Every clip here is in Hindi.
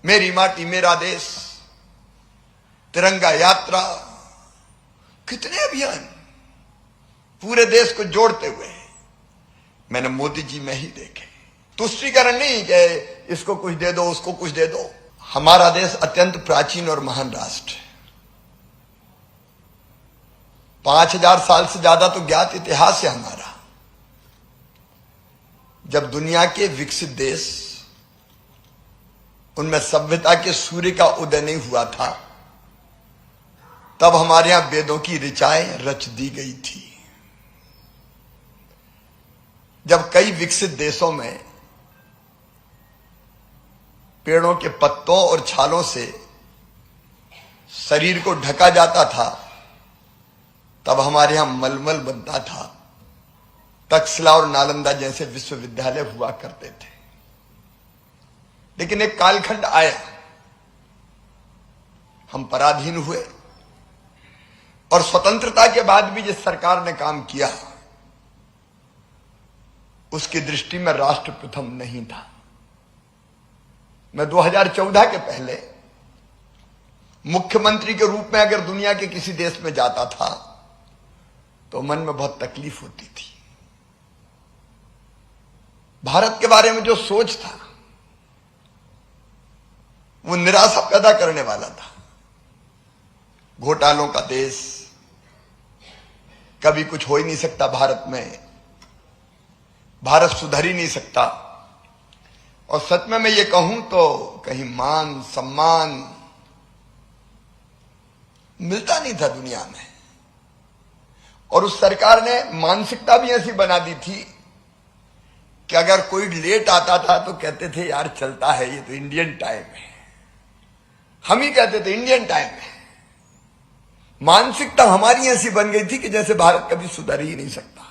मेरी माटी मेरा देश, तिरंगा यात्रा, कितने अभियान पूरे देश को जोड़ते हुए मैंने मोदी जी में ही देखे। तुष्टीकरण नहीं कि इसको कुछ दे दो उसको कुछ दे दो। हमारा देश अत्यंत प्राचीन और महान राष्ट्र है। 5000 साल से ज्यादा तो ज्ञात इतिहास है हमारा। जब दुनिया के विकसित देश, उनमें सभ्यता के सूर्य का उदय नहीं हुआ था, तब हमारे यहां वेदों की ऋचाएं रच दी गई थी। जब कई विकसित देशों में पेड़ों के पत्तों और छालों से शरीर को ढका जाता था, तब हमारे यहां मलमल बनता था। तक्षशिला और नालंदा जैसे विश्वविद्यालय हुआ करते थे। लेकिन एक कालखंड आया, हम पराधीन हुए, और स्वतंत्रता के बाद भी जिस सरकार ने काम किया उसकी दृष्टि में राष्ट्र प्रथम नहीं था। मैं 2014 के पहले मुख्यमंत्री के रूप में अगर दुनिया के किसी देश में जाता था तो मन में बहुत तकलीफ होती थी। भारत के बारे में जो सोच था वो निराशा पैदा करने वाला था। घोटालों का देश, कभी कुछ हो ही नहीं सकता भारत में, भारत सुधर ही नहीं सकता। और सच में मैं ये कहूं तो कहीं मान सम्मान मिलता नहीं था दुनिया में। और उस सरकार ने मानसिकता भी ऐसी बना दी थी कि अगर कोई लेट आता था तो कहते थे यार चलता है, ये तो इंडियन टाइम है। हम ही कहते थे इंडियन टाइम है। मानसिकता हमारी ऐसी बन गई थी कि जैसे भारत कभी सुधर ही नहीं सकता।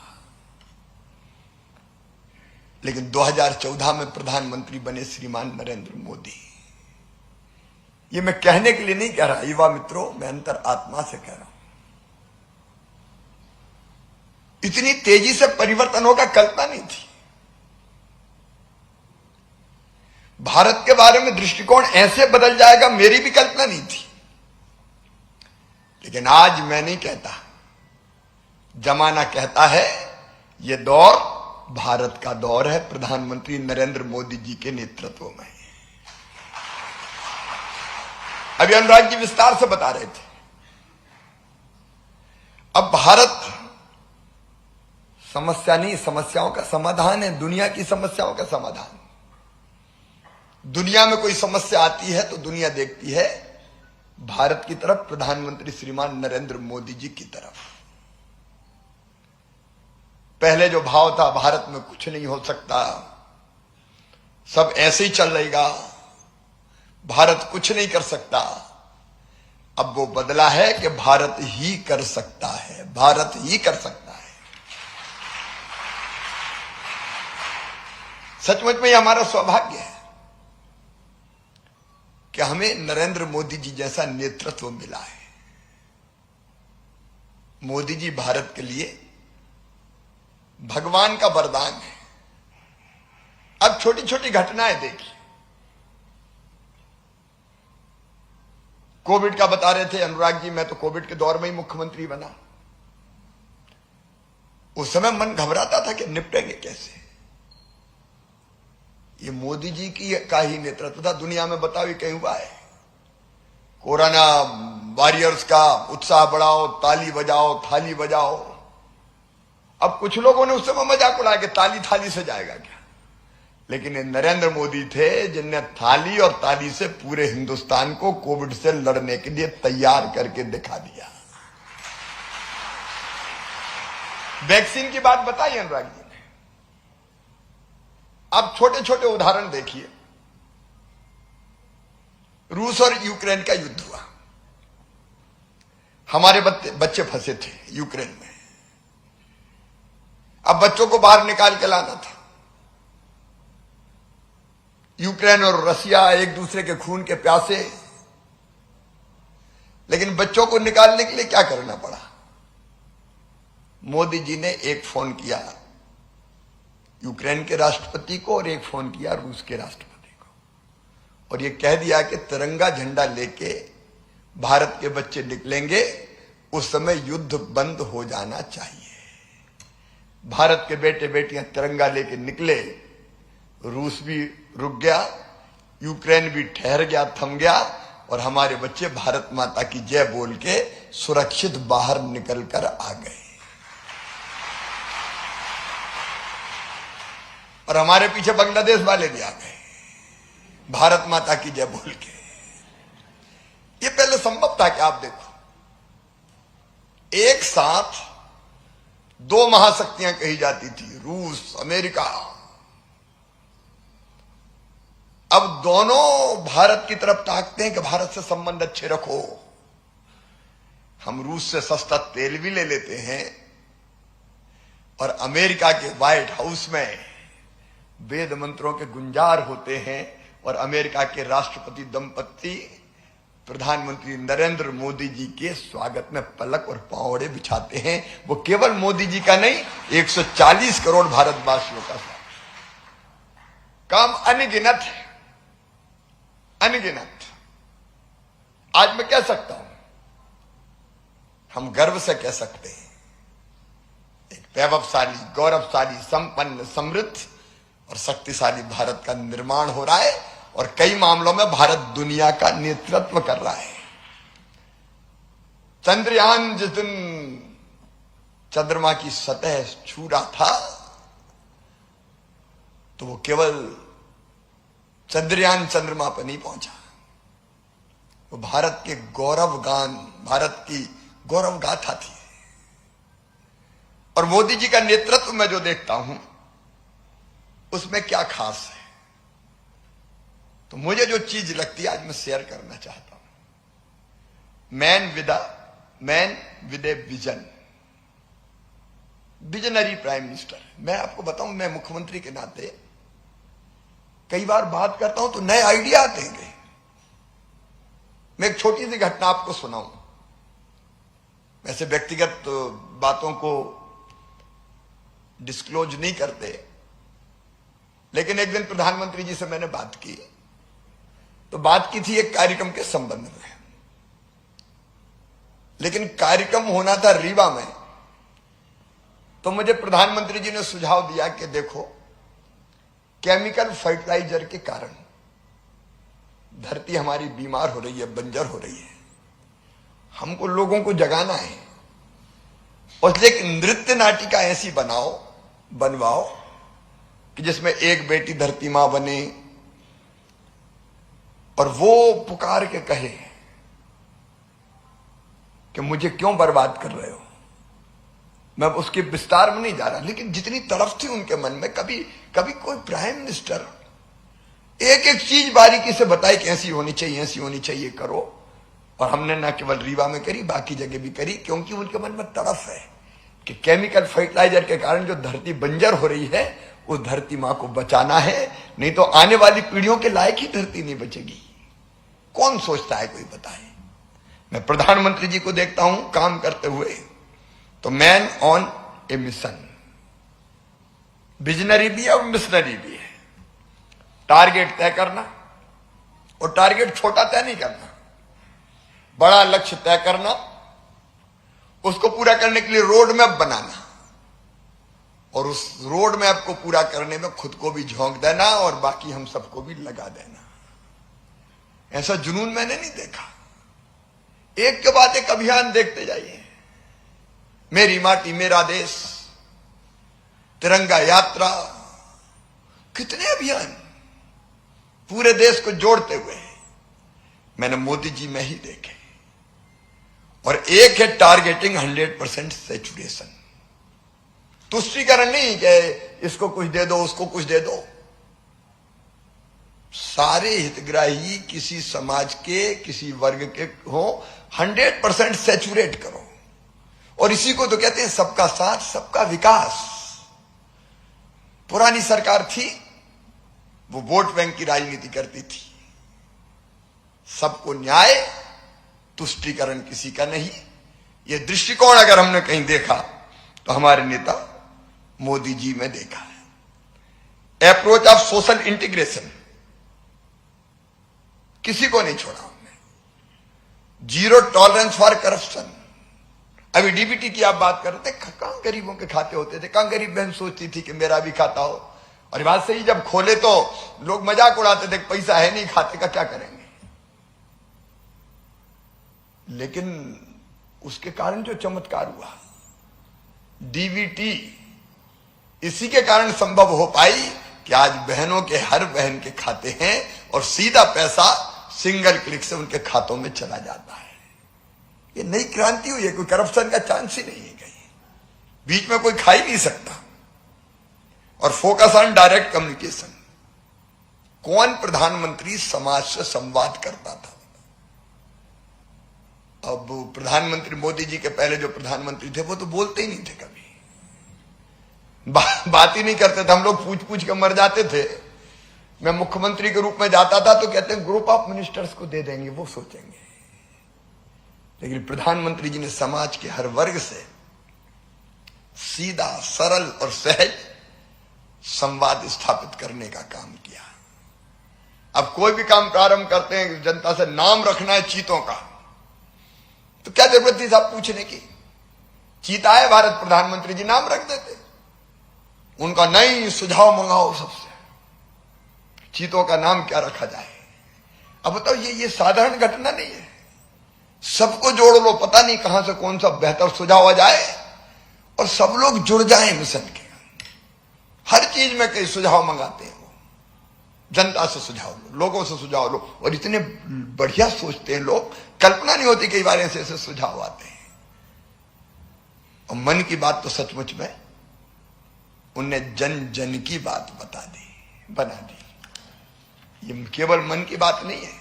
लेकिन 2014 में प्रधानमंत्री बने श्रीमान नरेंद्र मोदी। ये मैं कहने के लिए नहीं कह रहा युवा मित्रों, मैं अंतर आत्मा से कह रहा हूं। इतनी तेजी से परिवर्तन होगा कल्पना नहीं थी। भारत के बारे में दृष्टिकोण ऐसे बदल जाएगा मेरी भी कल्पना नहीं थी। लेकिन आज मैं नहीं कहता, जमाना कहता है यह दौर भारत का दौर है, प्रधानमंत्री नरेंद्र मोदी जी के नेतृत्व में। अभी अनुराग जी विस्तार से बता रहे थे, अब भारत समस्या नहीं, समस्याओं का समाधान है, दुनिया की समस्याओं का समाधान। दुनिया में कोई समस्या आती है तो दुनिया देखती है भारत की तरफ, प्रधानमंत्री श्रीमान नरेंद्र मोदी जी की तरफ। पहले जो भाव था भारत में कुछ नहीं हो सकता, सब ऐसे ही चल रहेगा, भारत कुछ नहीं कर सकता, अब वो बदला है कि भारत ही कर सकता है, भारत ही कर सकता है। सचमुच में ये हमारा सौभाग्य है कि हमें नरेंद्र मोदी जी जैसा नेतृत्व मिला है। मोदी जी भारत के लिए भगवान का वरदान है। अब छोटी छोटी घटनाएं देखिए। कोविड का बता रहे थे अनुराग जी, मैं तो कोविड के दौर में ही मुख्यमंत्री बना। उस समय मन घबराता था कि निपटेंगे कैसे। ये मोदी जी की का ही नेतृत्व था। दुनिया में बताओ ये कहीं हुआ है? कोरोना वॉरियर्स का उत्साह बढ़ाओ, ताली बजाओ, थाली बजाओ। अब कुछ लोगों ने उस समय मजाक उड़ाया कि ताली थाली से जाएगा क्या। लेकिन ये नरेंद्र मोदी थे जिनने थाली और ताली से पूरे हिंदुस्तान को कोविड से लड़ने के लिए तैयार करके दिखा दिया। वैक्सीन की बात बताई अनुराग जी ने। अब छोटे छोटे उदाहरण देखिए। रूस और यूक्रेन का युद्ध हुआ, हमारे बच्चे फंसे थे यूक्रेन में। अब बच्चों को बाहर निकाल के लाना था। यूक्रेन और रसिया एक दूसरे के खून के प्यासे। लेकिन बच्चों को निकालने के लिए क्या करना पड़ा? मोदी जी ने एक फोन किया यूक्रेन के राष्ट्रपति को और एक फोन किया रूस के राष्ट्रपति को। और ये कह दिया कि तिरंगा झंडा लेके भारत के बच्चे निकलेंगे, उस समय युद्ध बंद हो जाना चाहिए। भारत के बेटे बेटियां तिरंगा लेके निकले, रूस भी रुक गया, यूक्रेन भी ठहर गया, थम गया, और हमारे बच्चे भारत माता की जय बोल के सुरक्षित बाहर निकल कर आ गए। और हमारे पीछे बांग्लादेश वाले भी आ गए भारत माता की जय बोल के। ये पहले संभव था कि आप देखो, एक साथ दो महाशक्तियां कही जाती थी, रूस, अमेरिका। अब दोनों भारत की तरफ ताकते हैं कि भारत से संबंध अच्छे रखो। हम रूस से सस्ता तेल भी ले लेते हैं, और अमेरिका के व्हाइट हाउस में वेद मंत्रों के गुंजार होते हैं, और अमेरिका के राष्ट्रपति दंपति प्रधानमंत्री नरेंद्र मोदी जी के स्वागत में पलक और पावड़े बिछाते हैं। वो केवल मोदी जी का नहीं, 140 करोड़ भारतवासियों का काम अनगिनत है, अनगिनत। आज मैं कह सकता हूं, हम गर्व से कह सकते हैं, एक वैभवशाली, गौरवशाली, संपन्न, समृद्ध और शक्तिशाली भारत का निर्माण हो रहा है, और कई मामलों में भारत दुनिया का नेतृत्व कर रहा है। चंद्रयान जिस दिन चंद्रमा की सतह छू रहा था, तो वो केवल चंद्रयान चंद्रमा पर नहीं पहुंचा, वो भारत के गौरव गान, भारत की गौरव गाथा थी। और मोदी जी का नेतृत्व में जो देखता हूं, उसमें क्या खास है, तो मुझे जो चीज लगती है आज मैं शेयर करना चाहता हूं। Man with a vision, visionary prime minister. मैं आपको बताऊं, मैं मुख्यमंत्री के नाते कई बार बात करता हूं तो नए आइडिया आते हैं। मैं एक छोटी सी घटना आपको सुनाऊं, वैसे व्यक्तिगत बातों को डिस्क्लोज नहीं करते, लेकिन एक दिन प्रधानमंत्री जी से मैंने बात की, तो बात की थी एक कार्यक्रम के संबंध में, लेकिन कार्यक्रम होना था रीवा में। तो मुझे प्रधानमंत्री जी ने सुझाव दिया कि देखो, केमिकल फर्टिलाइजर के कारण धरती हमारी बीमार हो रही है, बंजर हो रही है, हमको लोगों को जगाना है, और इसलिए एक नृत्य नाटिका ऐसी बनवाओ कि जिसमें एक बेटी धरती मां बने, और वो पुकार के कहे कि मुझे क्यों बर्बाद कर रहे हो। मैं उसके विस्तार में नहीं जा रहा, लेकिन जितनी तड़फ थी उनके मन में, कभी कोई प्राइम मिनिस्टर एक एक चीज बारीकी से बताई कि ऐसी होनी चाहिए, ऐसी होनी चाहिए, करो। और हमने न केवल रीवा में करी, बाकी जगह भी करी, क्योंकि उनके मन में तड़फ है कि केमिकल फर्टिलाइजर के कारण जो धरती बंजर हो रही है, उस धरती मां को बचाना है, नहीं तो आने वाली पीढ़ियों के लायक ही धरती नहीं बचेगी। कौन सोचता है, कोई बताए। मैं प्रधानमंत्री जी को देखता हूं काम करते हुए, तो man on A mission, visionary भी है और मिशनरी भी है। टारगेट तय करना, और टारगेट छोटा तय नहीं करना, बड़ा लक्ष्य तय करना, उसको पूरा करने के लिए रोड मैप बनाना, और उस रोड मैप को पूरा करने में खुद को भी झोंक देना और बाकी हम सबको भी लगा देना। ऐसा जुनून मैंने नहीं देखा। एक के बाद एक अभियान देखते जाइए, मेरी माटी मेरा देश, तिरंगा यात्रा, कितने अभियान पूरे देश को जोड़ते हुए मैंने मोदी जी में ही देखे। और एक है टारगेटिंग 100% सैचुरेशन, तुष्टीकरण नहीं कि इसको कुछ दे दो, उसको कुछ दे दो। सारे हितग्राही किसी समाज के, किसी वर्ग के हो, 100% सैचुरेट करो। और इसी को तो कहते हैं सबका साथ सबका विकास। पुरानी सरकार थी, वो वोट बैंक की राजनीति करती थी, सबको न्याय, तुष्टीकरण किसी का नहीं। ये दृष्टिकोण अगर हमने कहीं देखा तो हमारे नेता मोदी जी में देखा है। अप्रोच ऑफ सोशल इंटीग्रेशन, किसी को नहीं छोड़ा हमने। Zero tolerance for corruption. अभी डीबीटी की आप बात कर रहे थे, कहां गरीबों के खाते होते थे, कहां गरीब बहन सोचती थी कि मेरा भी खाता हो। और बात सही, जब खोले तो लोग मजाक उड़ाते थे, पैसा है नहीं खाते का, क्या करेंगे। लेकिन उसके कारण जो चमत्कार हुआ, डीबीटी इसी के कारण संभव हो पाई कि आज बहनों के हर बहन के खाते हैं और सीधा पैसा सिंगल क्लिक से उनके खातों में चला जाता है। ये नई क्रांति हुई है, कोई करप्शन का चांस ही नहीं है कहीं, बीच में कोई खा ही नहीं सकता। और फोकस ऑन डायरेक्ट कम्युनिकेशन। कौन प्रधानमंत्री समाज से संवाद करता था। अब प्रधानमंत्री मोदी जी के पहले जो प्रधानमंत्री थे वो तो बोलते ही नहीं थे, कभी बात ही नहीं करते थे। हम लोग पूछ पूछ के मर जाते थे। मैं मुख्यमंत्री के रूप में जाता था तो कहते हैं ग्रुप ऑफ मिनिस्टर्स को दे देंगे, वो सोचेंगे। लेकिन प्रधानमंत्री जी ने समाज के हर वर्ग से सीधा, सरल और सहज संवाद स्थापित करने का काम किया। अब कोई भी काम प्रारंभ करते हैं, जनता से नाम रखना है चीतों का, तो क्या जरूरत थी साहब पूछने की। चीता है भारत, प्रधानमंत्री जी नाम रख देते। उनका नई सुझाव मंगाओ सबसे, चीतों का नाम क्या रखा जाए। अब बताओ, ये साधारण घटना नहीं है। सबको जोड़ लो, पता नहीं कहां से कौन सा बेहतर सुझाव आ जाए और सब लोग जुड़ जाएं मिशन के। हर चीज में कई सुझाव मंगाते हैं वो, जनता से सुझाव लो, लोगों से सुझाव लो, और इतने बढ़िया सोचते हैं लोग, कल्पना नहीं होती कई बार ऐसे सुझाव आते हैं। और मन की बात तो सचमुच में उनने जन जन की बात बना दी। ये केवल मन की बात नहीं है,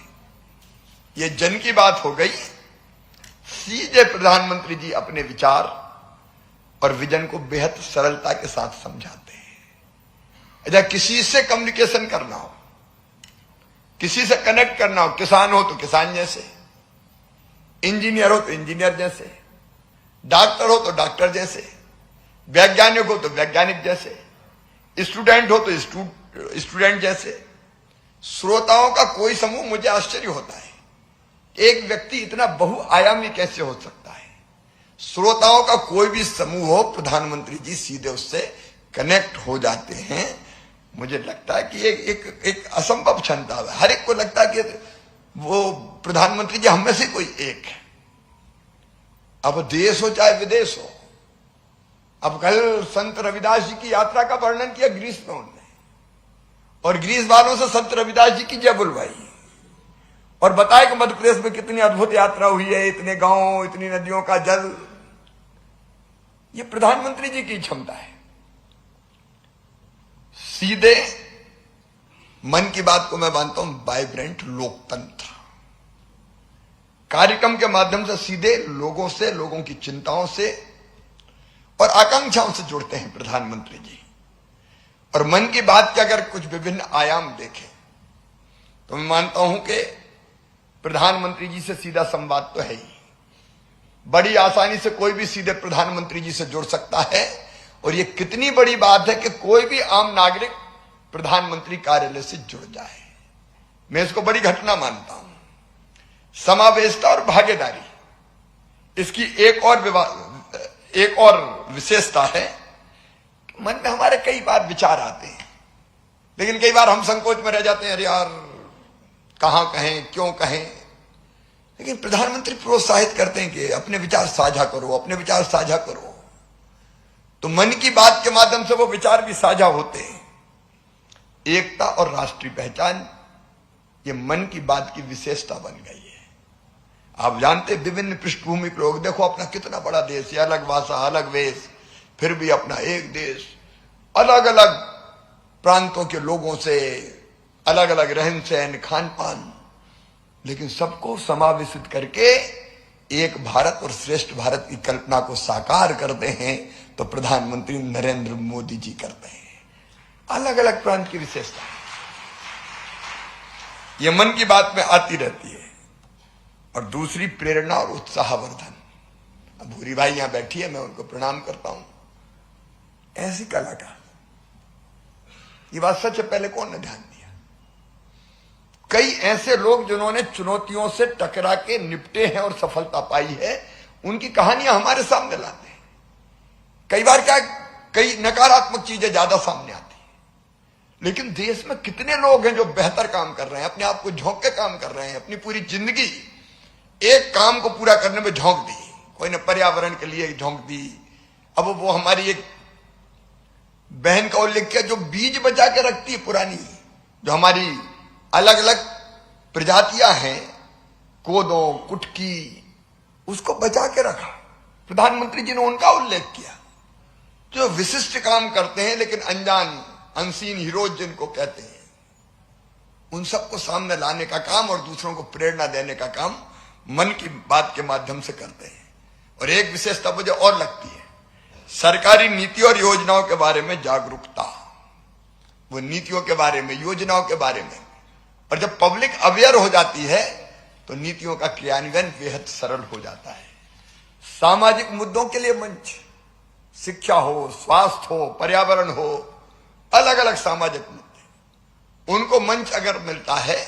ये जन की बात हो गई। सीधे प्रधानमंत्री जी अपने विचार और विजन को बेहद सरलता के साथ समझाते हैं। अच्छा, किसी से कम्युनिकेशन करना हो, किसी से कनेक्ट करना हो, किसान हो तो किसान जैसे, इंजीनियर हो तो इंजीनियर जैसे, डॉक्टर हो तो डॉक्टर जैसे, वैज्ञानिक हो तो वैज्ञानिक जैसे, स्टूडेंट हो तो स्टूडेंट जैसे। श्रोताओं का कोई समूह, मुझे आश्चर्य होता है एक व्यक्ति इतना बहुआयामी कैसे हो सकता है। श्रोताओं का कोई भी समूह हो, प्रधानमंत्री जी सीधे उससे कनेक्ट हो जाते हैं। मुझे लगता है कि एक असंभव क्षमता है। हर एक को लगता है कि वो प्रधानमंत्री जी हम में से कोई एक है। अब देश हो चाहे विदेश हो। अब कल संत रविदास जी की यात्रा का वर्णन किया ग्रीस में उन्होंने, और ग्रीस वालों से संत रविदास जी की जय बुलवाई और बताया कि मध्य प्रदेश में कितनी अद्भुत यात्रा हुई है, इतने गांव, इतनी नदियों का जल। ये प्रधानमंत्री जी की क्षमता है। सीधे मन की बात को मैं मानता हूं वाइब्रेंट लोकतंत्र। कार्यक्रम के माध्यम से सीधे लोगों से, लोगों की चिंताओं से और आकांक्षाओं से जुड़ते हैं प्रधानमंत्री जी। और मन की बात के अगर कुछ विभिन्न आयाम देखें तो मैं मानता हूं कि प्रधानमंत्री जी से सीधा संवाद तो है ही। बड़ी आसानी से कोई भी सीधे प्रधानमंत्री जी से जुड़ सकता है। और यह कितनी बड़ी बात है कि कोई भी आम नागरिक प्रधानमंत्री कार्यालय से जुड़ जाए। मैं इसको बड़ी घटना मानता हूं। समावेशिता और भागीदारी, इसकी एक और विशेषता है। मन में हमारे कई बार विचार आते हैं, लेकिन कई बार हम संकोच में रह जाते हैं, अरे यार कहां कहें, क्यों कहें। लेकिन प्रधानमंत्री प्रोत्साहित करते हैं कि अपने विचार साझा करो, अपने विचार साझा करो। तो मन की बात के माध्यम से वो विचार भी साझा होते हैं। एकता और राष्ट्रीय पहचान, ये मन की बात की विशेषता बन गई है। आप जानते विभिन्न पृष्ठभूमि के लोग, देखो अपना कितना बड़ा देश है, अलग भाषा, अलग वेश, फिर भी अपना एक देश, अलग अलग प्रांतों के लोगों से, अलग अलग रहन सहन, खान पान, लेकिन सबको समावेशित करके एक भारत और श्रेष्ठ भारत की कल्पना को साकार करते हैं तो प्रधानमंत्री नरेंद्र मोदी जी करते हैं। अलग अलग प्रांत की विशेषता ये मन की बात में आती रहती है। और दूसरी प्रेरणा और उत्साहवर्धन। अब भूरी भाई यहां बैठी है, मैं उनको प्रणाम करता हूं। ऐसी कलाकार, ये बात सच है, पहले कौन ने ध्यान दिया? कई ऐसे लोग जिन्होंने चुनौतियों से टकरा के निपटे हैं और सफलता पाई है, उनकी कहानियां हमारे सामने लाते हैं। कई बार क्या, कई नकारात्मक चीजें ज्यादा सामने आती हैं, लेकिन देश में कितने लोग हैं जो बेहतर काम कर रहे हैं, अपने आप को झोंक के काम कर रहे हैं, अपनी पूरी जिंदगी एक काम को पूरा करने में झोंक दी। कोई ने पर्यावरण के लिए झोंक दी। अब वो हमारी एक बहन का उल्लेख किया जो बीज बचा के रखती है पुरानी, जो हमारी अलग अलग प्रजातियां हैं, कोदो, कुटकी, उसको बचा के रखा। प्रधानमंत्री जी ने उनका उल्लेख किया, जो विशिष्ट काम करते हैं लेकिन अनजान, अनसीन हीरोज जिनको कहते हैं, उन सबको सामने लाने का काम और दूसरों को प्रेरणा देने का काम मन की बात के माध्यम से करते हैं। और एक विशेषता मुझे और लगती है, सरकारी नीति और योजनाओं के बारे में जागरूकता। वो नीतियों के बारे में, योजनाओं के बारे में, और जब पब्लिक अवेयर हो जाती है तो नीतियों का क्रियान्वयन बेहद सरल हो जाता है। सामाजिक मुद्दों के लिए मंच, शिक्षा हो, स्वास्थ्य हो, पर्यावरण हो, अलग अलग सामाजिक मुद्दे, उनको मंच अगर मिलता है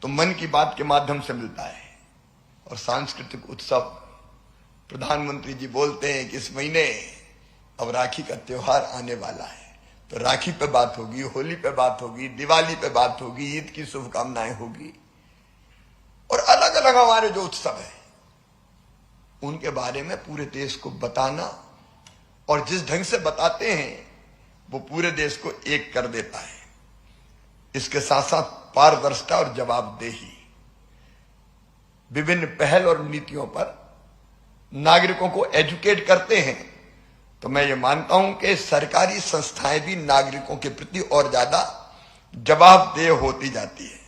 तो मन की बात के माध्यम से मिलता है। और सांस्कृतिक उत्सव, प्रधानमंत्री जी बोलते हैं कि इस महीने अब राखी का त्योहार आने वाला है, तो राखी पे बात होगी, होली पे बात होगी, दिवाली पे बात होगी, ईद की शुभकामनाएं होगी, और अलग अलग हमारे जो उत्सव है उनके बारे में पूरे देश को बताना। और जिस ढंग से बताते हैं वो पूरे देश को एक कर देता है। इसके साथ साथ पारदर्शिता और जवाबदेही, विभिन्न पहल और नीतियों पर नागरिकों को एजुकेट करते हैं। तो मैं ये मानता हूं कि सरकारी संस्थाएं भी नागरिकों के प्रति और ज्यादा जवाबदेह होती जाती है,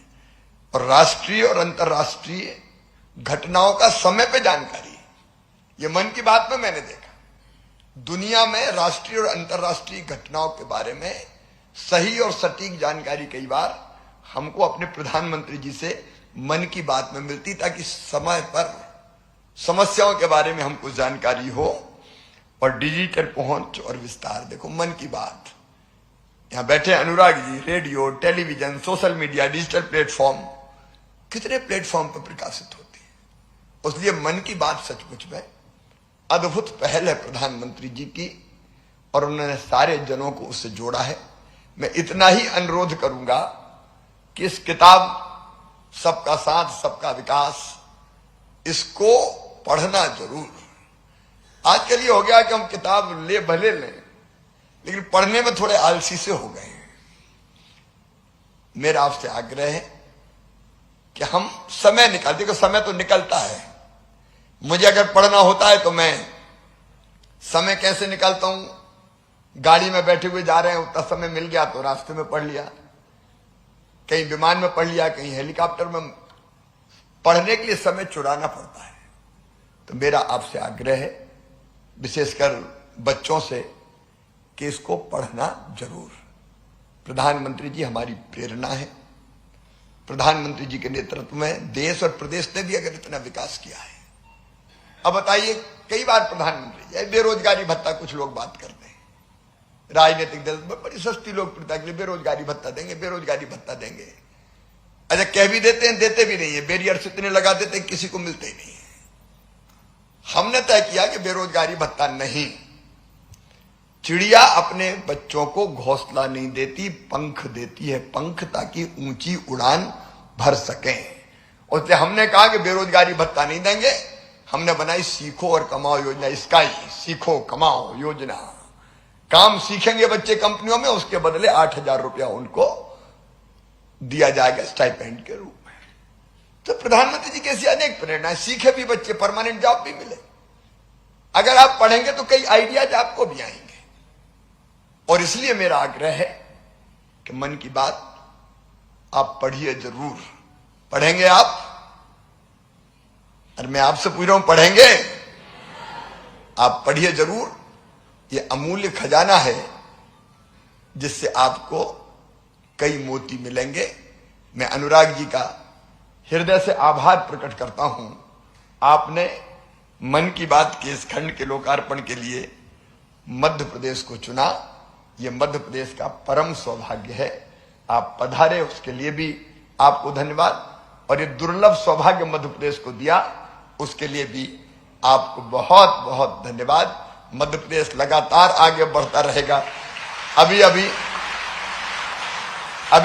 और राष्ट्रीय और अंतर्राष्ट्रीय घटनाओं का समय पे जानकारी, ये मन की बात में मैंने देखा, दुनिया में राष्ट्रीय और अंतर्राष्ट्रीय घटनाओं के बारे में सही और सटीक जानकारी कई बार हमको अपने प्रधानमंत्री जी से मन की बात में मिलती, ताकि समय पर समस्याओं के बारे में हमको जानकारी हो। और डिजिटल पहुंच और विस्तार, देखो मन की बात, यहां बैठे Anurag ji, radio, television, social media, digital platform, कितने प्लेटफॉर्म पर प्रकाशित होती है। इसलिए मन की बात सचमुच में अद्भुत पहल है प्रधानमंत्री जी की, और उन्होंने सारे जनों को उससे जोड़ा है। मैं इतना ही अनुरोध करूंगा कि इस किताब सबका साथ सबका विकास, इसको पढ़ना जरूर। आजकल ये हो गया कि हम किताब ले भले लें, लेकिन पढ़ने में थोड़े आलसी से हो गए हैं। मेरा आपसे आग्रह है कि हम समय निकालते, क्योंकि समय तो निकलता है। मुझे अगर पढ़ना होता है तो मैं समय कैसे निकालता हूं, गाड़ी में बैठे हुए जा रहे हैं, उतना समय मिल गया तो रास्ते में पढ़ लिया, कहीं विमान में पढ़ लिया, कहीं हेलीकॉप्टर में। पढ़ने के लिए समय चुराना पड़ता है। तो मेरा आपसे आग्रह है, विशेषकर बच्चों से, कि इसको पढ़ना जरूर। प्रधानमंत्री जी हमारी प्रेरणा है। प्रधानमंत्री जी के नेतृत्व में देश और प्रदेश ने भी अगर इतना विकास किया है। अब बताइए, कई बार प्रधानमंत्री जी बेरोजगारी भत्ता, कुछ लोग बात करते हैं, राजनीतिक दल में बड़ी सस्ती लोकप्रियता के लिए बेरोजगारी भत्ता देंगे, बेरोजगारी भत्ता देंगे। अच्छा, कह भी देते हैं, देते भी नहीं है, बैरियर्स इतने लगा देते हैं किसी को मिलते ही नहीं है। हमने तय किया कि बेरोजगारी भत्ता नहीं। चिड़िया अपने बच्चों को घोंसला नहीं देती, पंख देती है, पंख, ताकि ऊंची उड़ान भर सके। और इसलिए हमने कहा कि बेरोजगारी भत्ता नहीं देंगे। हमने बनाई सीखो और कमाओ योजना, स्काई सीखो कमाओ योजना। काम सीखेंगे बच्चे कंपनियों में, उसके बदले 8,000 रुपया उनको दिया जाएगा स्टाइपेंड के रूप में। तो प्रधानमंत्री जी कैसी अनेक प्रेरणा है, सीखे भी बच्चे, परमानेंट जॉब भी मिले। अगर आप पढ़ेंगे तो कई आइडियाज आपको भी आएंगे। और इसलिए मेरा आग्रह है कि मन की बात आप पढ़िए जरूर। पढ़ेंगे आप? और मैं आपसे पूछ रहा हूं, पढ़ेंगे? आप पढ़िए जरूर। ये अमूल्य खजाना है जिससे आपको कई मोती मिलेंगे। मैं अनुराग जी का हृदय से आभार प्रकट करता हूं। आपने मन की बात के इस खंड के लोकार्पण के लिए मध्य प्रदेश को चुना। यह मध्य प्रदेश का परम सौभाग्य है। आप पधारे, उसके लिए भी आपको धन्यवाद। और ये दुर्लभ सौभाग्य मध्य प्रदेश को दिया, उसके लिए भी आपको बहुत बहुत धन्यवाद। मध्य प्रदेश लगातार आगे बढ़ता रहेगा। अभी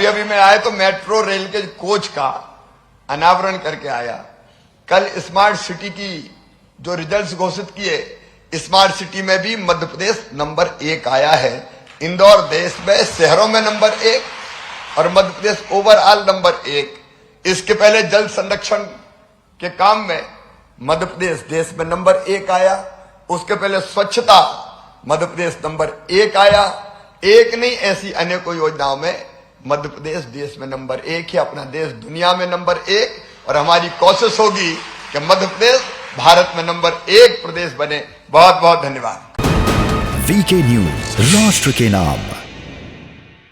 अभी मैं आया तो मेट्रो रेल के कोच का अनावरण करके आया। कल स्मार्ट सिटी की जो रिजल्ट्स घोषित किए, स्मार्ट सिटी में भी मध्य प्रदेश नंबर 1 आया है। इंदौर देश में शहरों में नंबर 1 और मध्य प्रदेश ओवरऑल नंबर 1। इसके पहले जल संरक्षण के काम में मध्य प्रदेश देश में नंबर 1 आया। उसके पहले स्वच्छता मध्य प्रदेश नंबर 1 आया। एक नहीं, ऐसी अनेकों योजनाओं में मध्य प्रदेश देश में नंबर 1 है। अपना देश दुनिया में नंबर 1, और हमारी कोशिश होगी कि मध्य प्रदेश भारत में नंबर 1 प्रदेश बने। बहुत बहुत धन्यवाद। वीके न्यूज, राष्ट्र के नाम।